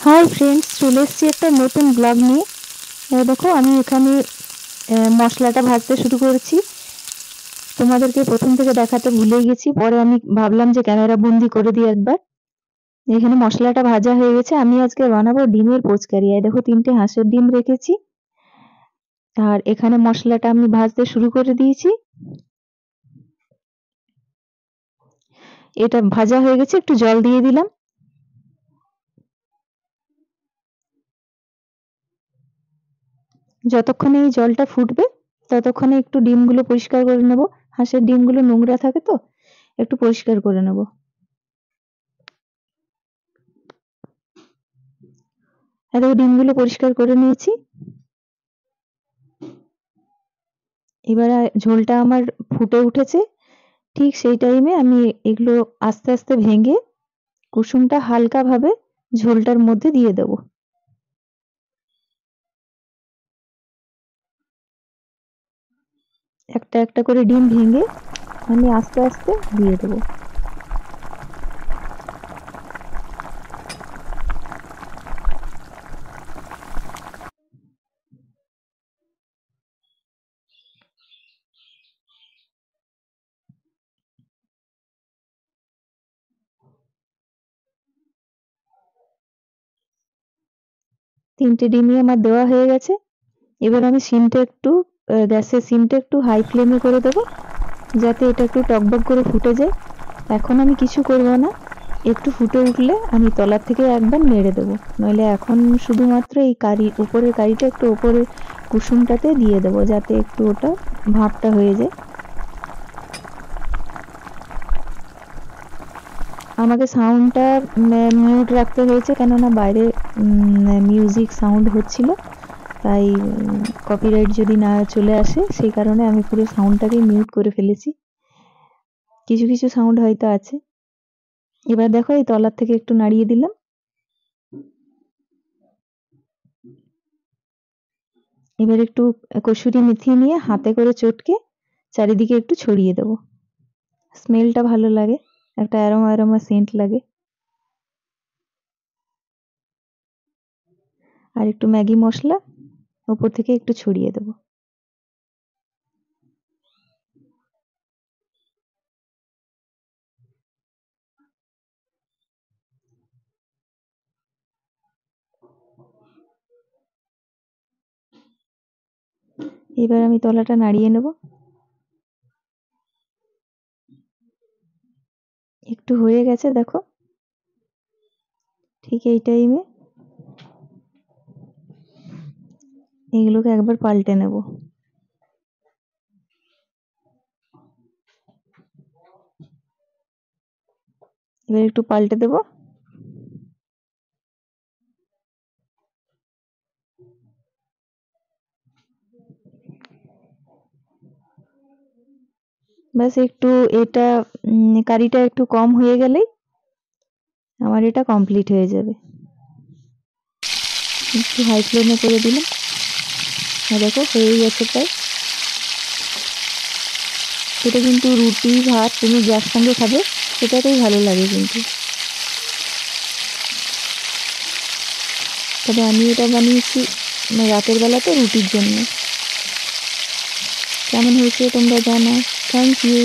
Hi friends, চলে এসেছি একটা নতুন ব্লগ নিয়ে। দেখো আমি এখানে মশলাটা ভাজতে শুরু করেছি। তোমাদেরকে প্রথম থেকে দেখাতে ভুলে গেছি, পরে আমি ভাবলাম যে ক্যামেরা বন্দি করে দিই একবার। এখানে মশলাটা ভাজা হয়ে গেছে। আমি আজকে বানাবো ডিমের পোচকারি। দেখো 3টে হাঁসের ডিম রেখেছি, আর এখানে মশলাটা আমি ভাজতে শুরু করে দিয়েছি। এটা ভাজা হয়ে গেছে, একটু জল দিয়ে দিলাম। যতক্ষণে এই জলটা ফুটবে ততক্ষণে একটু ডিমগুলো পরিষ্কার করে নেব। হাঁসের ডিমগুলো নোংরা থাকে, তো একটু পরিষ্কার করে নেব। দেখো ডিমগুলো পরিষ্কার করে নিয়েছি। এবার ঝোলটা আমার ফুটে উঠেছে। ঠিক সেই টাইমে আমি এগুলো আস্তে আস্তে ভেঙে কুসুমটা হালকা ভাবে ঝোলটার মধ্যে দিয়ে দেব। একটা একটা করে ডিম ভেঙে আমি আস্তে আস্তে দিয়ে দেব। তিনটে ডিমই আমার দেওয়া হয়ে গেছে। এবার আমি সিমটা একটু গ্যাসের সিমটা একটু হাই ফ্লেমে করে দেব, যাতে এটা একটু টকবক করে ফুটে যায়। এখন আমি কিছু করব না, একটু ফুটে উঠলে আমি তলার থেকে একবার নেড়ে দেবো। নইলে এখন শুধুমাত্র এই কারি উপরের কারিটা একটু উপরের কুসুমটাতে দিয়ে দেবো, যাতে একটু ওটা ভাপটা হয়ে যায়। আমাকে সাউন্ডটা মিউট রাখতে হয়েছে, কেননা বাইরে মিউজিক সাউন্ড হচ্ছিল, তাই কপিরাইট যদি না চলে আসে সেই কারণে আমি পুরো সাউন্ডটাকে মিউট করে ফেলেছি। কিছু কিছু সাউন্ড হয়তো আছে। এবার দেখো এই তলার থেকে একটু নাড়িয়ে দিলাম। এবার একটু কসুরি মেথি নিয়ে হাতে করে চটকে চারিদিকে একটু ছড়িয়ে দেব। স্মেলটা ভালো লাগে, একটা অ্যারোমা অ্যারোমা সেন্ট লাগে। আর একটু ম্যাগি মশলা উপর থেকে একটু ছড়িয়ে দেব। এবার আমি তলাটা নাড়িয়ে নেব। একটু হয়ে গেছে দেখো। ঠিক এই টাইমে এগুলোকে একবার পাল্টে নেব। এবার একটু পাল্টে দেব। ব্যাস একটু এটা কারিটা একটু কম হয়ে গেলেই আমার এটা কমপ্লিট হয়ে যাবে। একটু হাই ফ্লেমে করে দিলাম। দেখো হয়ে গেছে প্রায়। এটা কিন্তু রুটি ভাত তুমি যার সঙ্গে খাবে সেটাতেই ভালো লাগে কিন্তু। তবে আমি এটা বানিয়েছি রাতের বেলাতে রুটির জন্য। কেমন হয়েছে তোমরা জানাও। Thank you.